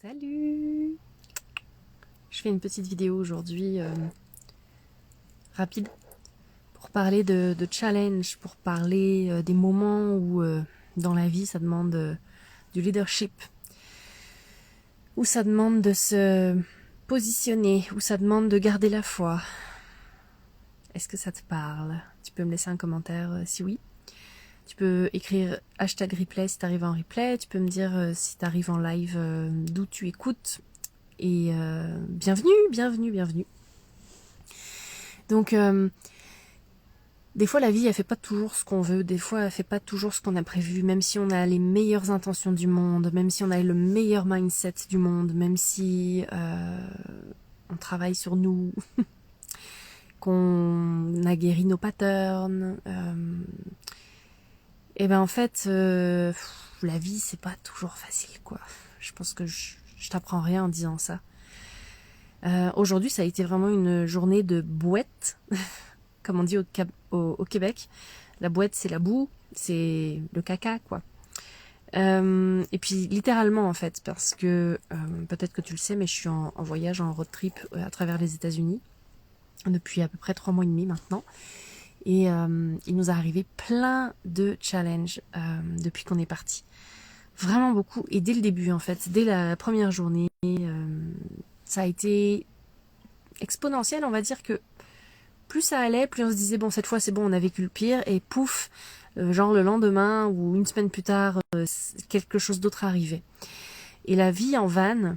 Salut! Je fais une petite vidéo aujourd'hui rapide pour parler de challenge, pour parler des moments où dans la vie ça demande du leadership, où ça demande de se positionner, où ça demande de garder la foi. Est-ce que ça te parle? Tu peux me laisser un commentaire si oui. Tu peux écrire #replay si tu arrives en replay. Tu peux me dire si tu arrives en live d'où tu écoutes. Et bienvenue. Donc, des fois la vie elle fait pas toujours ce qu'on veut. Des fois elle fait pas toujours ce qu'on a prévu. Même si on a les meilleures intentions du monde, même si on a le meilleur mindset du monde, même si on travaille sur nous, qu'on a guéri nos patterns. Et ben en fait, la vie c'est pas toujours facile quoi. Je pense que je t'apprends rien en disant ça. Aujourd'hui ça a été vraiment une journée de bouette, comme on dit au Québec. La bouette c'est la boue, c'est le caca quoi. Et puis littéralement en fait, parce que peut-être que tu le sais, mais je suis en voyage, en road trip à travers les États-Unis depuis à peu près 3 mois et demi maintenant. Et il nous est arrivé plein de challenges depuis qu'on est parti. Vraiment beaucoup. Et dès le début, en fait, dès la première journée, ça a été exponentiel. On va dire que plus ça allait, plus on se disait, bon, cette fois, c'est bon, on a vécu le pire. Et pouf, genre le lendemain ou une semaine plus tard, quelque chose d'autre arrivait. Et la vie en van,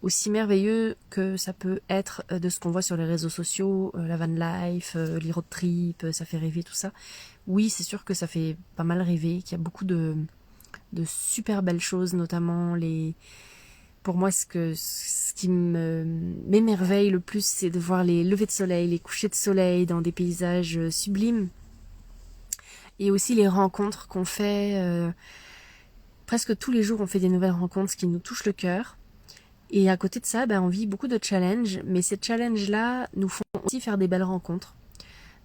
aussi merveilleux que ça peut être de ce qu'on voit sur les réseaux sociaux, la van life, les road trips, ça fait rêver tout ça. Oui, c'est sûr que ça fait pas mal rêver, qu'il y a beaucoup de super belles choses, notamment pour moi ce qui m'émerveille le plus, c'est de voir les levées de soleil, les couchers de soleil dans des paysages sublimes, et aussi les rencontres qu'on fait presque tous les jours. On fait des nouvelles rencontres qui nous touchent le cœur. Et à côté de ça, on vit beaucoup de challenges, mais ces challenges-là nous font aussi faire des belles rencontres.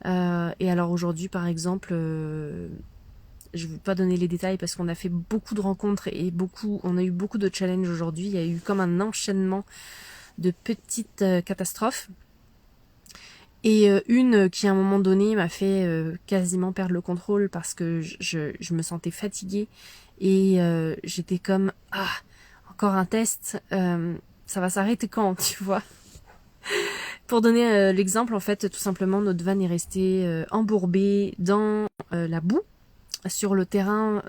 Et alors aujourd'hui, par exemple, je ne vais pas donner les détails parce qu'on a fait beaucoup de rencontres et on a eu beaucoup de challenges aujourd'hui. Il y a eu comme un enchaînement de petites catastrophes. Et une qui à un moment donné m'a fait quasiment perdre le contrôle parce que je me sentais fatiguée et j'étais comme encore un test, ça va s'arrêter quand, tu vois. Pour donner l'exemple, en fait, tout simplement, notre van est resté embourbé dans la boue sur le terrain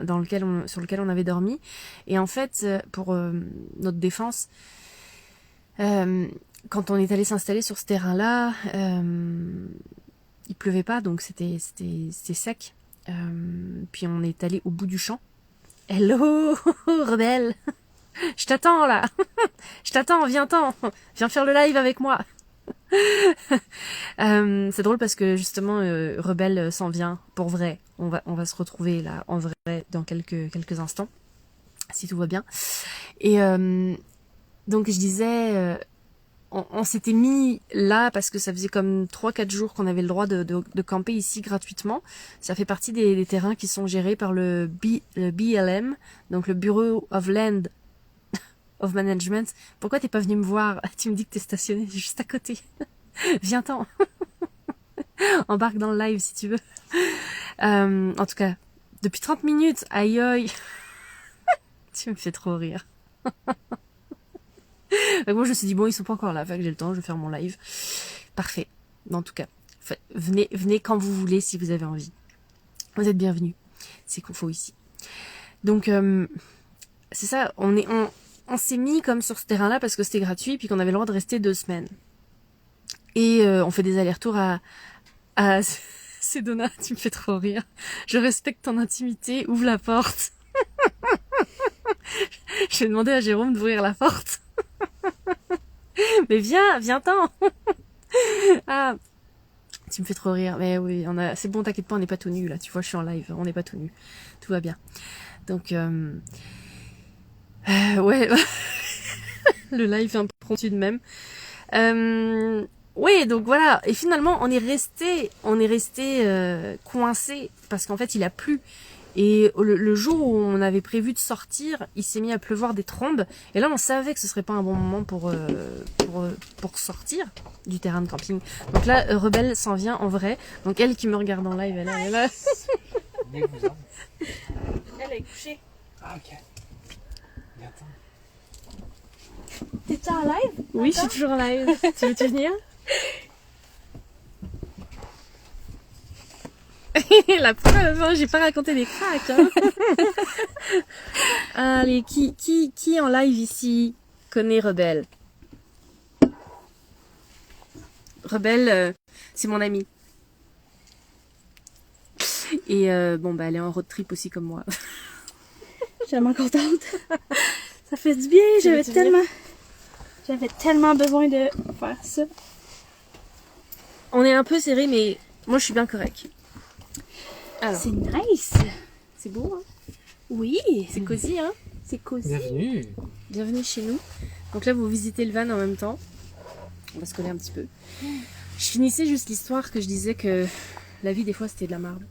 sur lequel on avait dormi. Et en fait, pour notre défense, quand on est allé s'installer sur ce terrain-là, il pleuvait pas, donc c'était sec. Puis on est allé au bout du champ. Hello, rebelle! Je t'attends là. Je t'attends, viens-t'en. Viens faire le live avec moi. C'est drôle parce que justement Rebelle s'en vient pour vrai. On va se retrouver là en vrai dans quelques instants, si tout va bien. Et donc je disais, on s'était mis là parce que ça faisait comme 3-4 jours qu'on avait le droit de camper ici gratuitement. Ça fait partie des terrains qui sont gérés par le BLM, donc le Bureau of Land of Management. Pourquoi t'es pas venu me voir? Tu me dis que t'es stationné juste à côté. Viens-t'en. Embarque dans le live si tu veux. En tout cas, depuis 30 minutes, aïe aïe. Tu me fais trop rire. Moi je me suis dit bon, ils sont pas encore là, fait que j'ai le temps, je vais faire mon live. Parfait. En tout cas, venez quand vous voulez si vous avez envie. Vous êtes bienvenus. C'est qu'on faut ici. Donc c'est ça, on s'est mis comme sur ce terrain-là parce que c'était gratuit puis qu'on avait le droit de rester 2 semaines. Et on fait des allers-retours à Sedona, tu me fais trop rire. Je respecte ton intimité, ouvre la porte. Je vais demander à Jérôme d'ouvrir la porte. Mais viens-t'en. Ah, tu me fais trop rire. Mais oui, c'est bon, t'inquiète pas, on n'est pas tout nu là. Tu vois, je suis en live, on n'est pas tout nu. Tout va bien. Donc ouais, le live impromptu de même. Oui, donc voilà. Et finalement, on est resté coincé parce qu'en fait, il a plu. Et le jour où on avait prévu de sortir, il s'est mis à pleuvoir des trombes. Et là, on savait que ce serait pas un bon moment pour sortir du terrain de camping. Donc là, Rebelle s'en vient en vrai. Donc elle qui me regarde en live, elle est là. Elle est couchée. Ah, ok. Mais attends. T'es-tu en live? Oui, je suis toujours en live. Tu veux-tu venir? La preuve, j'ai pas raconté des cracks. Hein. Allez, qui en live ici connaît Rebelle? Rebelle, c'est mon amie. Et bon, bah, elle est en road trip aussi comme moi. Je suis tellement contente. Ça fait du bien, j'avais tellement besoin de faire ça. On est un peu serré, mais moi je suis bien correct. Alors, C'est nice. c'est beau, hein? Oui. C'est cosy, hein? C'est cosy. Bienvenue. Bienvenue chez nous. Donc là, vous visitez le van en même temps. On va se coller un petit peu. Je finissais juste l'histoire que je disais que la vie, des fois, c'était de la merde.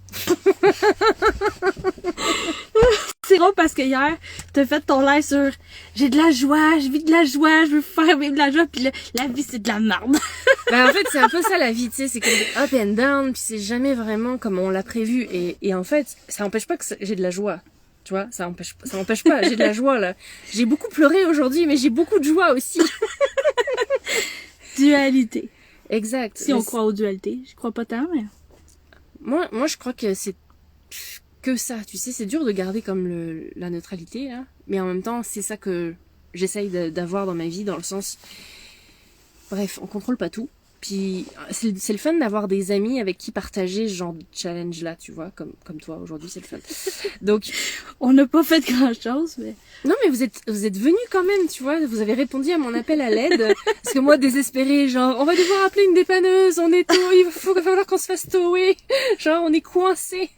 C'est drôle parce que hier, t'as fait ton live sur j'ai de la joie, je vis de la joie, je veux faire vivre de la joie, puis la vie c'est de la merde. Ben, en fait, c'est un peu ça la vie, tu sais, c'est comme des up and down, puis c'est jamais vraiment comme on l'a prévu. Et en fait, ça empêche pas que j'ai de la joie. Tu vois, ça empêche pas, j'ai de la joie là. J'ai beaucoup pleuré aujourd'hui, mais j'ai beaucoup de joie aussi. Dualité. Exact. Si on croit aux dualités, je crois pas tant, mais... Moi, je crois que c'est que ça, tu sais, c'est dur de garder comme la neutralité, là. Mais en même temps, c'est ça que j'essaye d'avoir dans ma vie, dans le sens... Bref, on contrôle pas tout. Puis, c'est le fun d'avoir des amis avec qui partager ce genre de challenge-là, tu vois, comme toi, aujourd'hui, c'est le fun. Donc... On n'a pas fait grand-chose, mais... Non, mais vous êtes venus quand même, tu vois, vous avez répondu à mon appel à l'aide. Parce que moi, désespérée, genre, on va devoir appeler une dépanneuse, on est tout, il va falloir qu'on se fasse tower. Genre, on est coincés.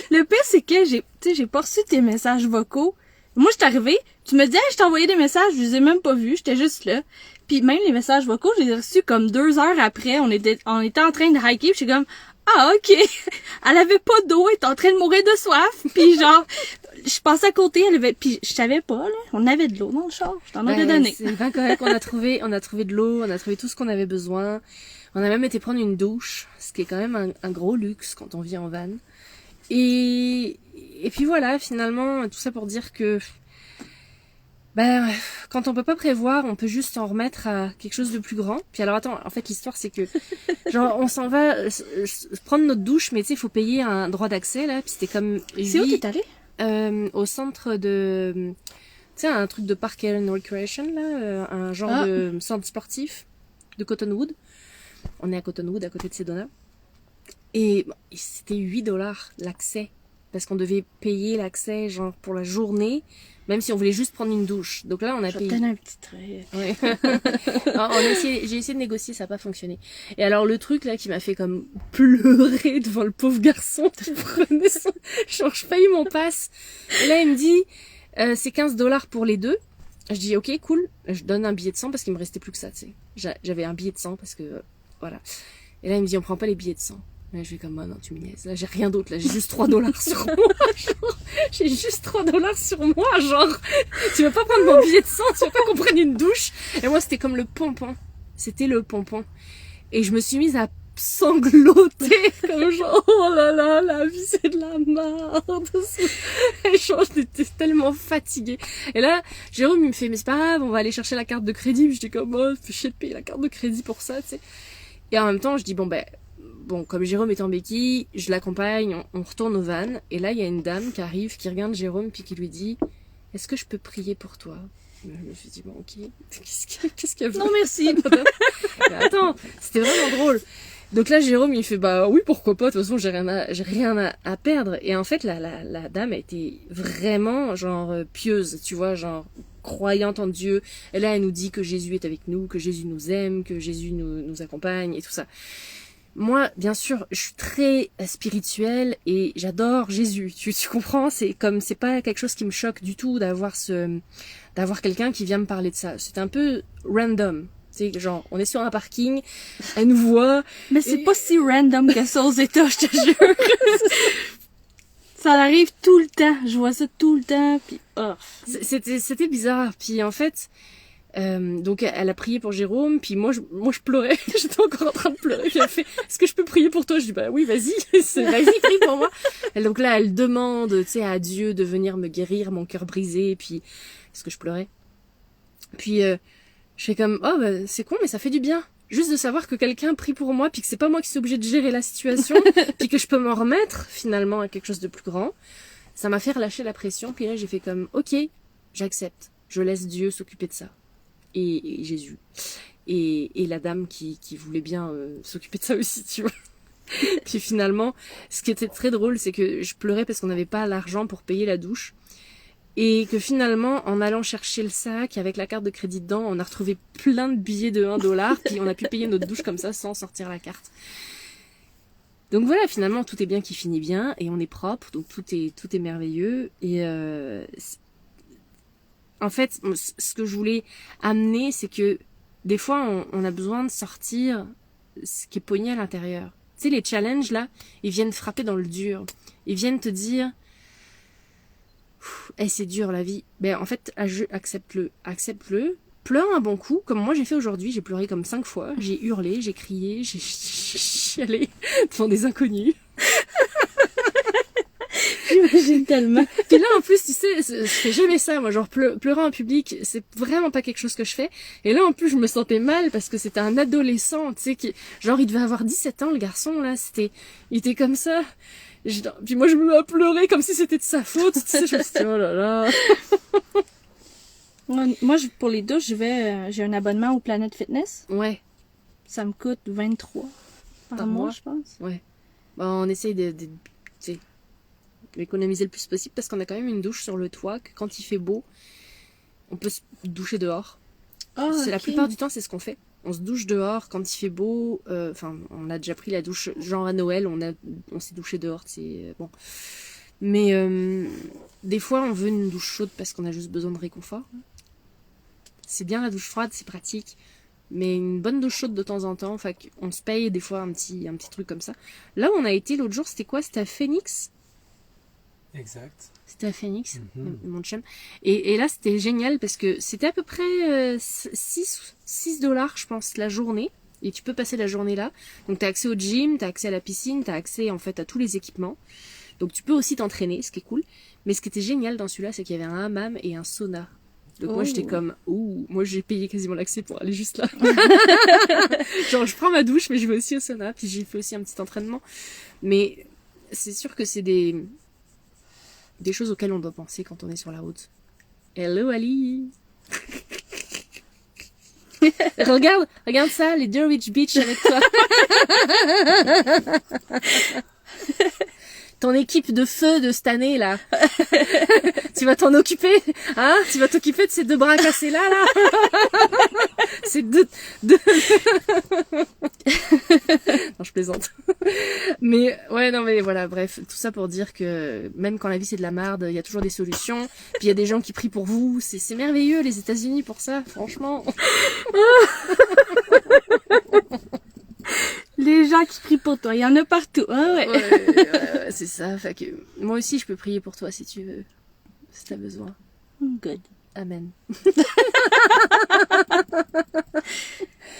Le pire, c'est que j'ai pas reçu tes messages vocaux. Moi, je suis arrivée, tu me dis, hey, je t'ai envoyé des messages, je les ai même pas vus, j'étais juste là. Puis même les messages vocaux, je les ai reçus comme 2 heures après, on était en train de hiker, puis j'étais comme, ah, ok. Elle avait pas d'eau, elle était en train de mourir de soif, puis genre, je passais à côté, elle avait, puis je savais pas, là, on avait de l'eau dans le char, je t'en ai donné. C'est pas correct, on a trouvé de l'eau, on a trouvé tout ce qu'on avait besoin. On a même été prendre une douche, ce qui est quand même un gros luxe quand on vit en van. Et puis voilà, finalement, tout ça pour dire que ben, quand on peut pas prévoir, on peut juste s'en remettre à quelque chose de plus grand. Puis alors attends, en fait l'histoire c'est que genre on s'en va prendre notre douche, mais tu sais il faut payer un droit d'accès là. Puis c'était comme C'est où t'es allé? Au centre de, tu sais un truc de park and recreation là, un genre de centre sportif de Cottonwood. On est à Cottonwood, à côté de Sedona. Et bon, c'était $8 l'accès. Parce qu'on devait payer l'accès, genre, pour la journée, même si on voulait juste prendre une douche. Donc là, on a payé. Je vais te donner un petit trait. Ouais. J'ai essayé de négocier, ça n'a pas fonctionné. Et alors, le truc, là, qui m'a fait comme pleurer devant le pauvre garçon qui prenait son, genre, je paye mon pass. Et là, il me dit, c'est $15 pour les deux. Je dis, ok, cool. Je donne un billet de 100 parce qu'il me restait plus que ça, tu sais. J'avais un billet de 100 parce que, voilà. Et là, il me dit, on prend pas les billets de 100. Là, je vais comme, oh non, tu me niaises. Là, j'ai rien d'autre. Là, j'ai juste $3 sur moi. Genre, j'ai juste $3 sur moi. Genre, tu veux pas prendre mon billet de 100, tu veux pas qu'on prenne une douche. Et moi, c'était comme le pompon. C'était le pompon. Et je me suis mise à sangloter. Comme genre, oh là là, la vie, c'est de la merde. Et genre, j'étais tellement fatiguée. Et là, Jérôme, il me fait, mais c'est pas grave, on va aller chercher la carte de crédit. Puis j'étais comme, oh, fais chier de payer la carte de crédit pour ça, tu sais. Et en même temps, je dis, bon, comme Jérôme est en béquille, je l'accompagne, on retourne au van, et là, il y a une dame qui arrive, qui regarde Jérôme, puis qui lui dit « Est-ce que je peux prier pour toi ?» Je me suis dit « Bon, ok, qu'est-ce qu'elle veut ?» Non, merci. Mais attends, c'était vraiment drôle. Donc là, Jérôme, il fait « Bah oui, pourquoi pas, de toute façon, j'ai rien à perdre. » Et en fait, la dame a été vraiment, genre, pieuse, tu vois, genre, croyante en Dieu. Et là, elle nous dit que Jésus est avec nous, que Jésus nous aime, que Jésus nous accompagne, et tout ça. Moi, bien sûr, je suis très spirituelle et j'adore Jésus. Tu comprends? C'est pas quelque chose qui me choque du tout d'avoir quelqu'un qui vient me parler de ça. C'est un peu random. C'est genre, on est sur un parking, elle nous voit. Mais c'est pas si random que ça aux États, je te jure. Ça arrive tout le temps. Je vois ça tout le temps, puis C'était bizarre. Puis en fait, donc elle a prié pour Jérôme, puis moi je pleurais. J'étais encore en train de pleurer. Puis elle fait, est-ce que je peux prier pour toi? Je dis, bah oui, vas-y, vas-y, prie pour moi. Donc là, elle demande, tu sais, à Dieu de venir me guérir, mon cœur brisé, puis est-ce que je pleurais? Puis je fais comme, oh bah, c'est con, mais ça fait du bien. Juste de savoir que quelqu'un prie pour moi, puis que c'est pas moi qui suis obligée de gérer la situation, puis que je peux m'en remettre finalement à quelque chose de plus grand. Ça m'a fait relâcher la pression, puis là j'ai fait comme, ok, j'accepte, je laisse Dieu s'occuper de ça. Et Jésus. Et la dame qui voulait bien s'occuper de ça aussi, tu vois. Puis finalement, ce qui était très drôle, c'est que je pleurais parce qu'on n'avait pas l'argent pour payer la douche. Et que finalement, en allant chercher le sac avec la carte de crédit dedans, on a retrouvé plein de billets de $1, puis on a pu payer notre douche comme ça sans sortir la carte. Donc voilà, finalement, tout est bien qui finit bien, et on est propre, donc tout est merveilleux. Et en fait, ce que je voulais amener, c'est que des fois, on a besoin de sortir ce qui est pogné à l'intérieur. Tu sais, les challenges, là, ils viennent frapper dans le dur. Ils viennent te dire... Eh, c'est dur la vie. Ben en fait, accepte-le. Pleure un bon coup, comme moi j'ai fait aujourd'hui. J'ai pleuré comme 5 fois. J'ai hurlé, j'ai crié, j'ai chialé devant des inconnus. j'imagine tellement. Puis là en plus, tu sais, je fais jamais ça. Moi, genre pleurer en public, c'est vraiment pas quelque chose que je fais. Et là en plus, je me sentais mal parce que c'était un adolescent, tu sais, qui genre il devait avoir 17 ans le garçon là. Il était comme ça. Puis moi je me mets à pleurer comme si c'était de sa faute, tu sais, je me suis dit, oh là là. Moi, pour les douches, j'ai un abonnement au Planet Fitness. Ouais. Ça me coûte 23 par mois, je pense. Ouais. Bon, on essaye d'économiser le plus possible parce qu'on a quand même une douche sur le toit que quand il fait beau, on peut se doucher dehors. La plupart du temps, c'est ce qu'on fait. On se douche dehors quand il fait beau. Enfin, on a déjà pris la douche, genre à Noël, on s'est douché dehors, c'est bon. Mais des fois, on veut une douche chaude parce qu'on a juste besoin de réconfort. C'est bien la douche froide, c'est pratique. Mais une bonne douche chaude de temps en temps, enfin, on se paye des fois un petit truc comme ça. Là où on a été l'autre jour, c'était quoi? C'était à Phoenix. Exact. C'était à Phoenix, mon chum. Et là, c'était génial parce que c'était à peu près 6 $, je pense, la journée. Et tu peux passer la journée là. Donc, tu as accès au gym, tu as accès à la piscine, tu as accès en fait à tous les équipements. Donc, tu peux aussi t'entraîner, ce qui est cool. Mais ce qui était génial dans celui-là, c'est qu'il y avait un hammam et un sauna. Donc moi j'étais comme, moi j'ai payé quasiment l'accès pour aller juste là. Genre je prends ma douche mais je vais aussi au sauna, puis j'ai fait aussi un petit entraînement. Mais c'est sûr que c'est des choses auxquelles on doit penser quand on est sur la route. Hello Ali. regarde ça, les Dulwich Beach avec toi. Ton équipe de feu de cette année là. Tu vas t'en occuper, hein? Tu vas t'occuper de ces 2 bras cassés là. C'est deux... Non, je plaisante. Mais ouais, non mais voilà, bref, tout ça pour dire que même quand la vie c'est de la merde, il y a toujours des solutions. Puis il y a des gens qui prient pour vous, c'est merveilleux les États-Unis pour ça, franchement. Les gens qui prient pour toi, il y en a partout. Hein, ouais. Ouais, c'est ça. Fait que moi aussi, je peux prier pour toi si tu veux, si t'as besoin. Good. Amen.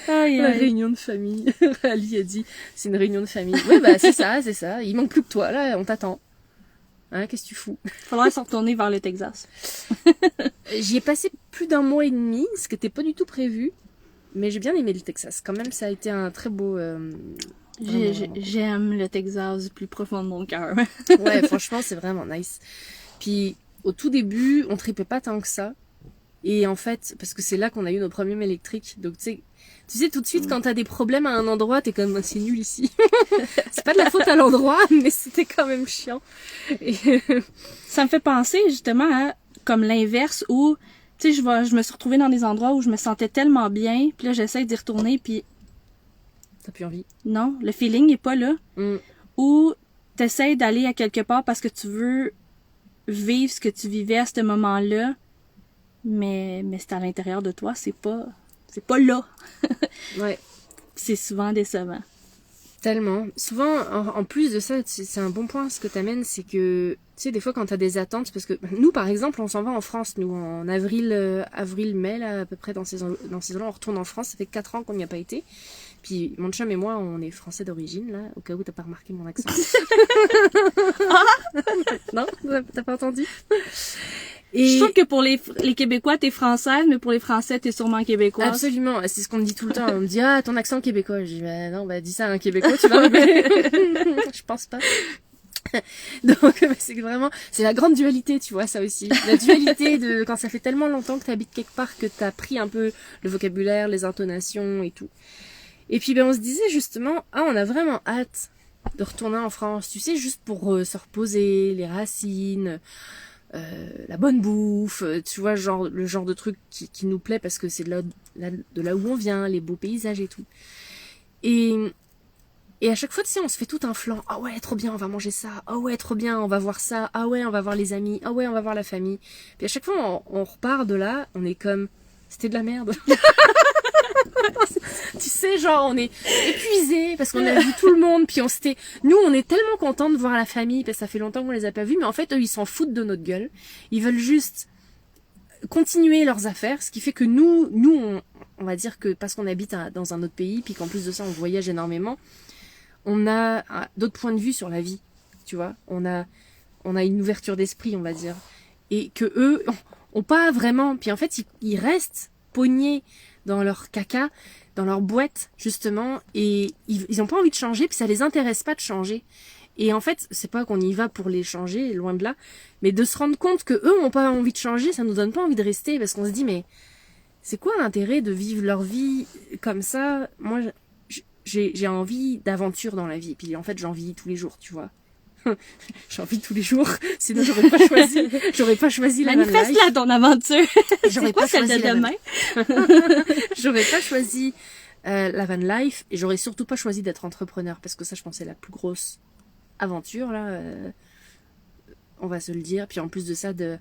Aïe, La aïe. réunion de famille. Ali a dit, c'est une réunion de famille. Ouais, bah c'est ça. Il manque plus que toi là, on t'attend. Hein, qu'est-ce que tu fous? Faudrait s'en retourner vers le Texas. J'y ai passé plus d'1 mois et demi, ce qui n'était pas du tout prévu. Mais j'ai bien aimé le Texas. Quand même, ça a été un très beau... J'aime le Texas du plus profond de mon cœur. Ouais, franchement, c'est vraiment nice. Puis, au tout début, on tripait pas tant que ça. Et en fait, parce que c'est là qu'on a eu nos problèmes électriques. Donc, tu sais, tout de suite, quand t'as des problèmes à un endroit, t'es comme, c'est nul ici. C'est pas de la faute à l'endroit, mais c'était quand même chiant. Et... Ça me fait penser, justement, à comme l'inverse où... Tu sais, je me suis retrouvée dans des endroits où je me sentais tellement bien, puis là, j'essaie d'y retourner, puis... T'as plus envie? Non, le feeling est pas là. Ou t'essayes d'aller à quelque part parce que tu veux vivre ce que tu vivais à ce moment-là, mais c'est à l'intérieur de toi, c'est pas là. Ouais. C'est souvent décevant. Tellement. Souvent, en plus de ça, c'est un bon point ce que t'amènes, c'est que, tu sais, des fois quand t'as des attentes, parce que nous, par exemple, on s'en va en France, nous, en avril-mai, là, à peu près dans ces eaux-là, on retourne en France, ça fait 4 ans qu'on n'y a pas été. Puis mon chum et moi, on est français d'origine, là, au cas où t'as pas remarqué mon accent. Non, t'as pas entendu? Je trouve que pour les Québécois, t'es française, mais pour les Français, t'es sûrement québécoise. Absolument, c'est ce qu'on me dit tout le temps. On me dit, ah, ton accent québécois. Je dis, bah non, bah dis ça à un Québécois, tu vas rigoler. Je pense pas. Donc, c'est vraiment, c'est la grande dualité, tu vois, ça aussi. La dualité de quand ça fait tellement longtemps que t'habites quelque part que t'as pris un peu le vocabulaire, les intonations et tout. Et puis, ben, on se disait justement, ah, on a vraiment hâte de retourner en France, tu sais, juste pour se reposer, les racines, la bonne bouffe, tu vois, genre le genre de truc qui nous plaît parce que c'est de là où on vient, les beaux paysages et tout. Et à chaque fois, tu sais, on se fait tout un flanc. Ah ouais, trop bien, on va manger ça. Ah ouais, trop bien, on va voir ça. Ah ouais, on va voir les amis. Ah ouais, on va voir la famille. Puis à chaque fois, on repart de là, on est comme, c'était de la merde. Tu sais, genre, on est épuisé parce qu'on a vu tout le monde, puis nous, on est tellement contents de voir la famille parce que ça fait longtemps qu'on les a pas vus, mais en fait, eux, ils s'en foutent de notre gueule. Ils veulent juste continuer leurs affaires, ce qui fait que nous, on va dire que parce qu'on habite dans un autre pays, puis qu'en plus de ça, on voyage énormément, on a d'autres points de vue sur la vie, tu vois. On a une ouverture d'esprit, on va dire. Et que eux, ont pas vraiment, puis en fait, ils restent pognés dans leur caca, dans leur boîte, justement, et ils ont pas envie de changer, puis ça les intéresse pas de changer. Et en fait, c'est pas qu'on y va pour les changer, loin de là, mais de se rendre compte que eux ont pas envie de changer, ça nous donne pas envie de rester, parce qu'on se dit, mais c'est quoi l'intérêt de vivre leur vie comme ça? Moi, j'ai envie d'aventure dans la vie, puis en fait, j'en vis tous les jours, tu vois. J'ai envie tous les jours, sinon j'aurais pas choisi la van life. Manifeste-la ton aventure. J'aurais pas choisi la demain. J'aurais pas choisi la van life et j'aurais surtout pas choisi d'être entrepreneur parce que ça, je pense, c'est la plus grosse aventure là. On va se le dire. Puis en plus de ça, de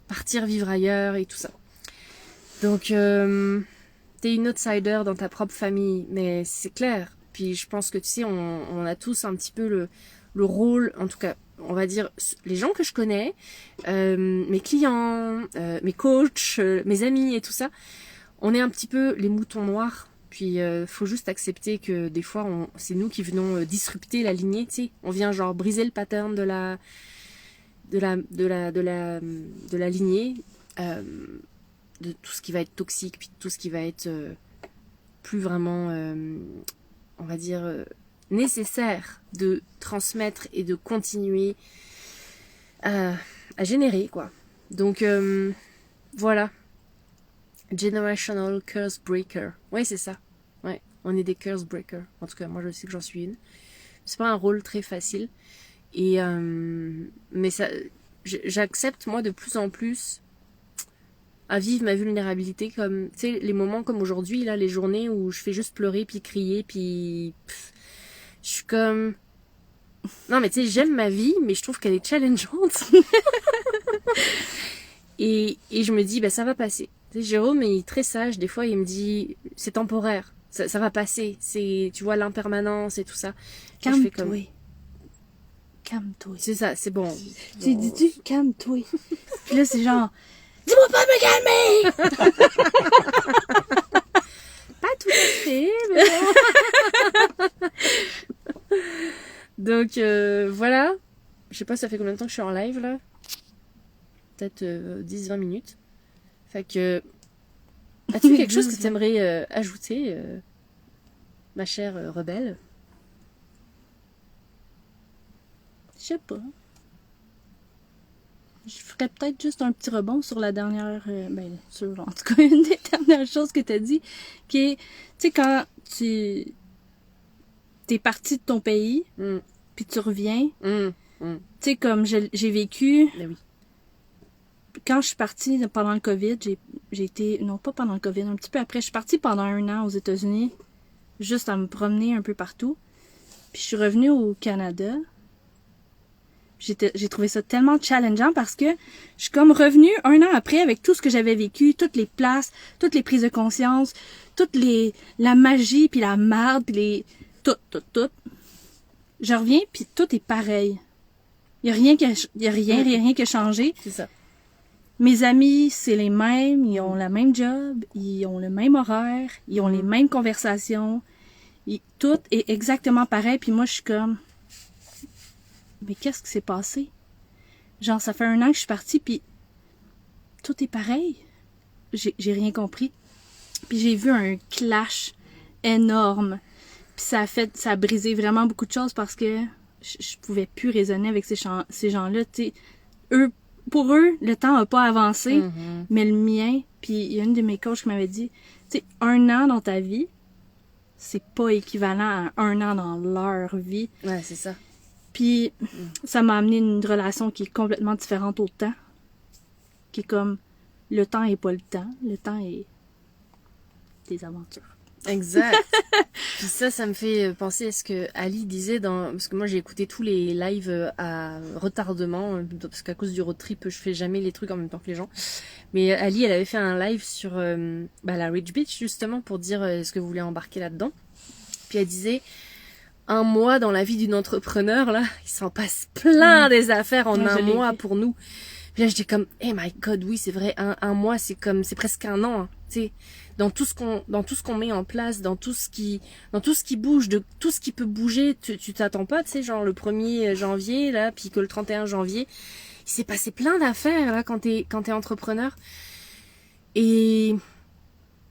partir vivre ailleurs et tout ça. Donc t'es une outsider dans ta propre famille, mais c'est clair. Puis je pense que tu sais, on a tous un petit peu le rôle, en tout cas, on va dire, les gens que je connais, mes clients, mes coachs, mes amis et tout ça, on est un petit peu les moutons noirs. Puis faut juste accepter que des fois, c'est nous qui venons disrupter la lignée, tu sais. On vient genre briser le pattern de la lignée, de tout ce qui va être toxique, puis tout ce qui va être plus vraiment, on va dire, nécessaire de transmettre et de continuer à générer, quoi. Donc, voilà. Generational Curse Breaker. Ouais, c'est ça. Ouais, on est des Curse Breakers. En tout cas, moi, je sais que j'en suis une. C'est pas un rôle très facile. Et, mais ça, j'accepte, moi, de plus en plus à vivre ma vulnérabilité comme, tu sais, les moments comme aujourd'hui, là, les journées où je fais juste pleurer, puis crier, puis je suis comme... Non, mais tu sais, j'aime ma vie, mais je trouve qu'elle est challengeante. et je me dis, bah, ça va passer. Tu sais, Jérôme est très sage. Des fois, il me dit, c'est temporaire. Ça va passer. C'est, tu vois, l'impermanence et tout ça. Calme-toi. Calme-toi. C'est ça, c'est bon. Tu dis, calme-toi. Puis là, c'est genre, dis-moi pas de me calmer! Pas tout à fait, mais bon. Donc, voilà. Je sais pas, ça fait combien de temps que je suis en live, là? Peut-être 10-20 minutes. Fait que... As-tu quelque chose que tu aimerais ajouter, ma chère rebelle? Je sais pas. Je ferais peut-être juste un petit rebond sur la dernière... sur, en tout cas, une des dernières choses que t'as dit, qui est, tu sais, quand t'es parti de ton pays, puis tu reviens, tu sais, comme j'ai vécu... Ben oui. Quand je suis partie pendant le COVID, j'ai été... Non, pas pendant le COVID, un petit peu après. Je suis partie pendant 1 an aux États-Unis, juste à me promener un peu partout. Puis je suis revenue au Canada. J'ai trouvé ça tellement challengeant parce que je suis comme revenue 1 an après avec tout ce que j'avais vécu, toutes les places, toutes les prises de conscience, la magie, puis la marde, puis tout. Je reviens, puis tout est pareil. Il y a rien qui a changé. C'est ça. Mes amis, c'est les mêmes, ils ont la même job, ils ont le même horaire, ils ont les mêmes conversations. Tout est exactement pareil, puis moi, je suis comme... Mais qu'est-ce qui s'est passé? Genre, ça fait 1 an que je suis partie, puis tout est pareil. J'ai rien compris. Puis j'ai vu un clash énorme. Puis ça a brisé vraiment beaucoup de choses parce que je pouvais plus raisonner avec ces gens-là. Tu sais, pour eux, le temps n'a pas avancé, mais le mien, puis il y a une de mes coachs qui m'avait dit, tu sais, 1 an dans ta vie, c'est pas équivalent à 1 an dans leur vie. Ouais, c'est ça. Puis ça m'a amené une relation qui est complètement différente au temps. Qui est comme, le temps est pas le temps, le temps est des aventures. Exact. Puis ça me fait penser à ce que Ali disait parce que moi j'ai écouté tous les lives à retardement, parce qu'à cause du road trip, je fais jamais les trucs en même temps que les gens. Mais Ali, elle avait fait un live sur la Ridge Beach, justement, pour dire est-ce que vous voulez embarquer là-dedans. Puis elle disait, 1 mois dans la vie d'une entrepreneur, là, il s'en passe plein des affaires en 1 mois pour nous. Puis là, j'étais comme, hey my god, oui, c'est vrai, un mois, c'est presque 1 an, hein, tu sais. Dans tout ce qu'on met en place, dans tout ce qui bouge, de tout ce qui peut bouger, tu t'attends pas, tu sais, genre le 1er janvier, là, puis que le 31 janvier, il s'est passé plein d'affaires, là, quand t'es entrepreneur. Et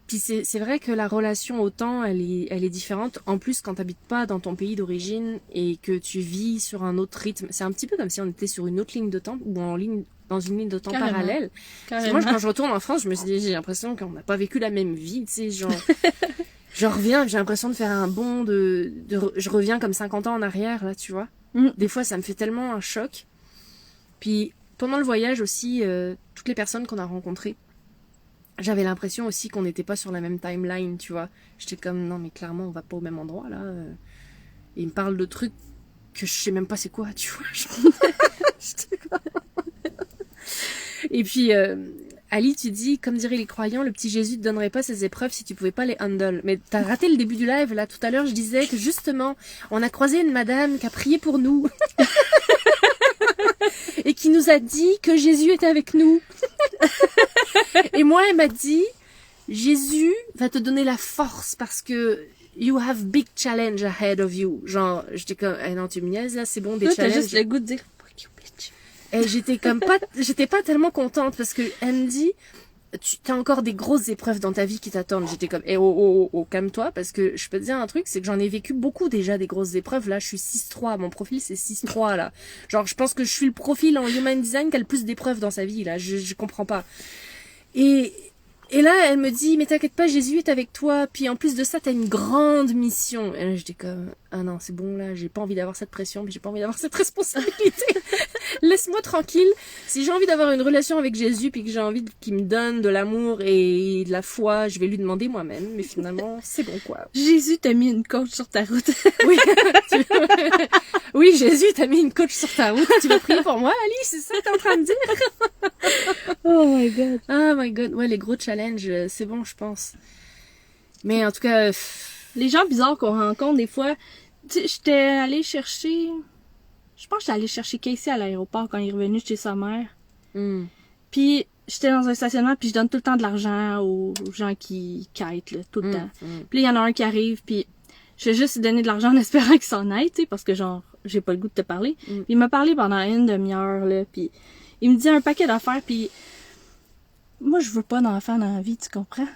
puis c'est vrai que la relation au temps, elle est différente. En plus, quand t'habites pas dans ton pays d'origine et que tu vis sur un autre rythme, c'est un petit peu comme si on était sur une autre ligne de temps ou dans une ligne de temps parallèle. Parce que moi, quand je retourne en France, je me suis dit, j'ai l'impression qu'on n'a pas vécu la même vie, tu sais, genre, je reviens, j'ai l'impression de faire un bond je reviens comme 50 ans en arrière, là, tu vois. Des fois, ça me fait tellement un choc. Puis, pendant le voyage aussi, toutes les personnes qu'on a rencontrées, j'avais l'impression aussi qu'on n'était pas sur la même timeline, tu vois. J'étais comme, non, mais clairement, on va pas au même endroit, là. Et ils me parlent de trucs que je sais même pas c'est quoi, tu vois. J'étais comme... Et puis, Ali, tu dis, comme diraient les croyants, le petit Jésus te donnerait pas ses épreuves si tu pouvais pas les handle. Mais t'as raté le début du live, là. Tout à l'heure, je disais que justement, on a croisé une madame qui a prié pour nous. Et qui nous a dit que Jésus était avec nous. Et moi, elle m'a dit, Jésus va te donner la force parce que you have big challenge ahead of you. Genre, j'étais comme, non, tu me niaises, là, c'est bon, des challenges. T'as juste le goût de dire, fuck you, bitch. Et j'étais pas tellement contente parce que elle me dit, t'as encore des grosses épreuves dans ta vie qui t'attendent. J'étais comme, calme-toi, parce que je peux te dire un truc, c'est que j'en ai vécu beaucoup déjà des grosses épreuves. Là, je suis 6-3, mon profil c'est 6-3 là. Genre, je pense que je suis le profil en human design qui a le plus d'épreuves dans sa vie là. Je comprends pas. Et là, elle me dit, mais t'inquiète pas, Jésus est avec toi. Puis en plus de ça, t'as une grande mission. Et là, j'étais comme, ah non, c'est bon là, j'ai pas envie d'avoir cette pression, puis j'ai pas envie d'avoir cette responsabilité. Laisse-moi tranquille. Si j'ai envie d'avoir une relation avec Jésus, puis que j'ai envie qu'il me donne de l'amour et de la foi, je vais lui demander moi-même. Mais finalement, c'est bon quoi. Jésus t'a mis une coach sur ta route. Oui, oui, Jésus t'a mis une coach sur ta route. Tu vas prier pour moi, Ali, c'est ça que t'es en train de dire? Oh my god. Oh my god, ouais, les gros challenges, c'est bon, je pense. Mais en tout cas... Les gens bizarres qu'on rencontre, des fois... Tu sais, j'étais allée chercher... Je pense que j'étais allée chercher Casey à l'aéroport quand il est revenu chez sa mère. Puis, j'étais dans un stationnement, puis je donne tout le temps de l'argent aux gens qui quittent, là, tout le temps. Puis là, il y en a un qui arrive, puis je vais juste lui donner de l'argent en espérant qu'il s'en aille, tu sais, parce que genre, j'ai pas le goût de te parler. Puis il m'a parlé pendant 1 demi-heure, là, puis il me dit un paquet d'affaires, puis moi, je veux pas d'enfant dans la vie, tu comprends?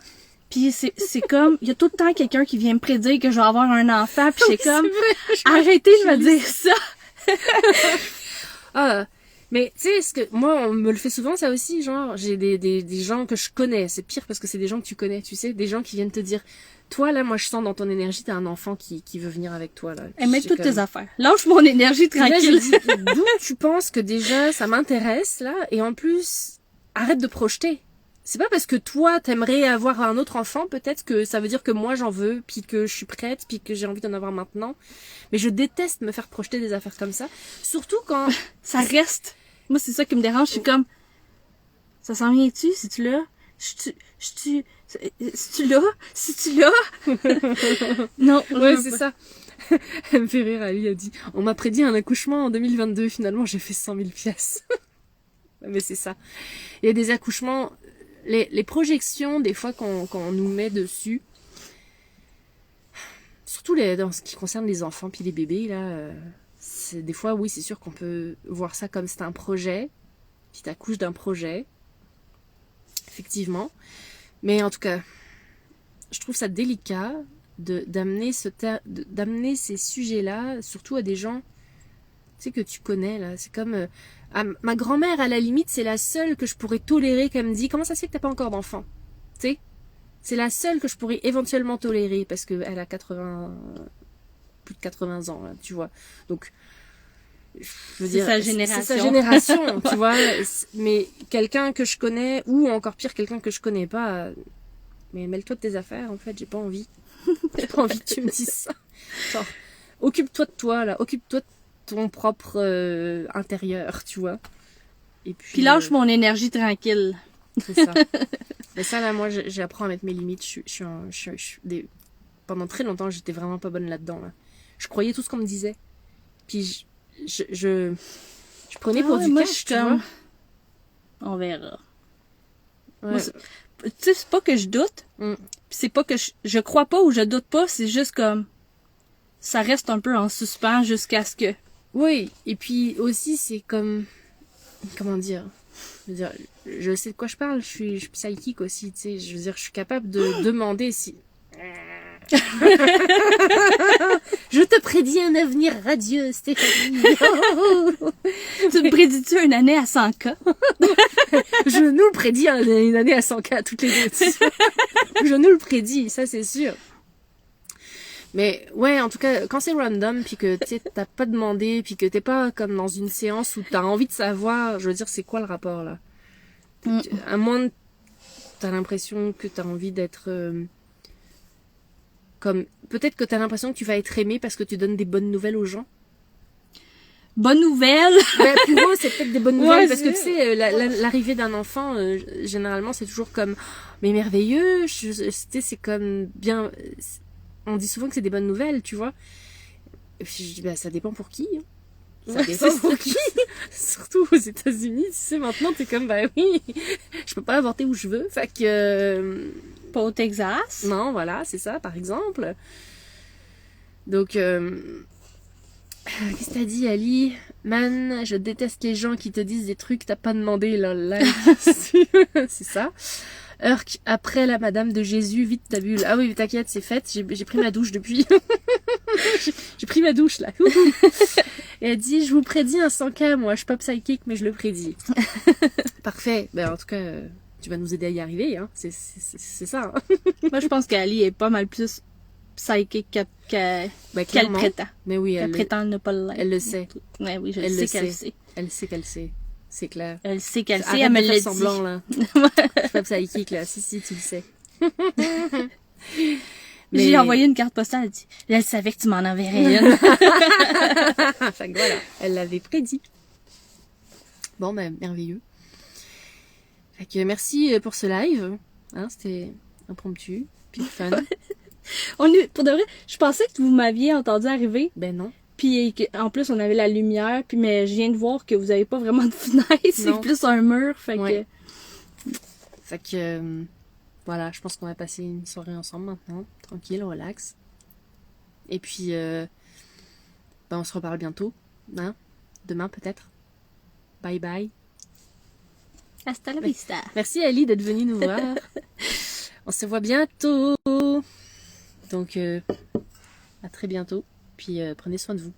Puis c'est comme, il y a tout le temps quelqu'un qui vient me prédire que je vais avoir un enfant, puis c'est comme, arrêtez de me dire ça! Mais tu sais, ce que moi on me le fait souvent ça aussi, genre j'ai des gens que je connais, c'est pire parce que c'est des gens que tu connais, tu sais, des gens qui viennent te dire, toi là, moi je sens dans ton énergie, t'as un enfant qui veut venir avec toi là. Et mets toutes tes affaires. Lâche mon énergie tranquille. Là, je dis, d'où tu penses que déjà ça m'intéresse là, et en plus arrête de projeter. C'est pas parce que toi t'aimerais avoir un autre enfant, peut-être que ça veut dire que moi j'en veux, puis que je suis prête, puis que j'ai envie d'en avoir maintenant. Mais je déteste me faire projeter des affaires comme ça. Surtout quand ça reste. Moi c'est ça qui me dérange, je suis comme, ça s'en vient-tu, si tu l'as? Si tu l'as? Non. Ouais, c'est ça. Elle me fait rire, Ali, elle dit « On m'a prédit un accouchement en 2022, finalement j'ai fait 100 000 piastres. » Mais c'est ça. Il y a des accouchements, les projections, des fois, qu'on nous met dessus, surtout dans ce qui concerne les enfants puis les bébés, là, des fois, oui, c'est sûr qu'on peut voir ça comme c'est un projet, puis t'accouches d'un projet, effectivement. Mais en tout cas, je trouve ça délicat d'amener ces sujets-là, surtout à des gens, tu sais, que tu connais, là. C'est comme... ma grand-mère, à la limite, c'est la seule que je pourrais tolérer qu'elle me dit « Comment ça se fait que t'as pas encore d'enfant ?» Tu sais, c'est la seule que je pourrais éventuellement tolérer, parce qu'elle a plus de 80 ans, là, tu vois. Donc, je veux dire, sa génération. C'est sa génération, tu vois. Mais quelqu'un que je connais, ou encore pire, quelqu'un que je connais pas... Mais mêle-toi de tes affaires, en fait, j'ai pas envie. J'ai pas envie que tu me dises ça. Genre, occupe-toi de toi, là. Occupe-toi de ton propre intérieur, tu vois. Et Puis lâche mon énergie tranquille. C'est ça. Mais ça, là, moi, j'apprends à mettre mes limites. Pendant très longtemps, j'étais vraiment pas bonne là-dedans, là. Je croyais tout ce qu'on me disait. Puis je prenais pour du cash, tu vois. On verra. Ouais. Moi, tu sais, c'est pas que je doute. Puis c'est pas que je crois pas ou je doute pas. C'est juste comme... Ça reste un peu en suspens jusqu'à ce que... Oui. Et puis aussi, c'est comme... Comment dire? Je veux dire, je sais de quoi je parle. Je suis psychique aussi, tu sais. Je veux dire, je suis capable de demander si... Je te prédis un avenir radieux, Stéphanie. Tu me prédis-tu une année à 100K? Je nous le prédis une année à 100K toutes les deux. Je nous le prédis, ça c'est sûr. Mais ouais, en tout cas, quand c'est random, puis que tu sais, t'as pas demandé, puis que t'es pas comme dans une séance où t'as envie de savoir, je veux dire, c'est quoi le rapport là? À moins t'as l'impression que t'as envie d'être... comme peut-être que t'as l'impression que tu vas être aimé parce que tu donnes des bonnes nouvelles aux gens. Bonne nouvelle! Ben, pour eux, c'est peut-être des bonnes nouvelles Ouais, parce que tu sais, l'arrivée d'un enfant, généralement, c'est toujours comme mais merveilleux. Tu sais, c'est comme bien. On dit souvent que c'est des bonnes nouvelles, tu vois. Et puis je dis bah ça dépend pour qui. Hein. Ça dépend pour qui. Surtout aux États-Unis, tu sais, maintenant t'es comme bah oui, je peux pas avorter où je veux, fait que. Pas au Texas. Non, voilà, c'est ça, par exemple. Donc, qu'est-ce que t'as dit, Ali? Man, je déteste les gens qui te disent des trucs que t'as pas demandé, là. C'est ça. Urk, après la Madame de Jésus, vite ta bulle. Ah oui, t'inquiète, c'est fait. J'ai pris ma douche depuis. J'ai pris ma douche, là. Et elle dit, je vous prédis un 100K, moi. Je suis pas psychique, mais je le prédis. Parfait. Ben, en tout cas... tu vas nous aider à y arriver, hein. C'est ça. Hein. Moi, je pense qu'Ali est pas mal plus psychique qu'elle prétend. Mais oui, elle prétend ne pas l'être. Elle le sait. Ouais, oui, elle sais qu'elle sait. Elle sait qu'elle sait. C'est clair. Elle sait qu'elle sait, Arrête elle me de l'a faire dit. semblant, là. Je suis pas psychique, là. Si, tu le sais. Mais... J'ai envoyé une carte postale, elle dit, elle savait que tu m'en enverrais une. Fait que voilà, elle l'avait prédit. Bon, ben, merveilleux. Fait que merci pour ce live. Hein, c'était impromptu, puis fun. Pour de vrai, je pensais que vous m'aviez entendu arriver. Ben non. Puis en plus, on avait la lumière. Puis mais je viens de voir que vous avez pas vraiment de fenêtre. C'est plus un mur. Fait ouais. que... Fait que... voilà, je pense qu'on va passer une soirée ensemble maintenant. Tranquille, relax. Et puis... ben, on se reparle bientôt. Hein? Demain peut-être. Bye bye. Hasta la vista. Merci Ali d'être venue nous voir. On se voit bientôt. Donc, à très bientôt. Puis prenez soin de vous.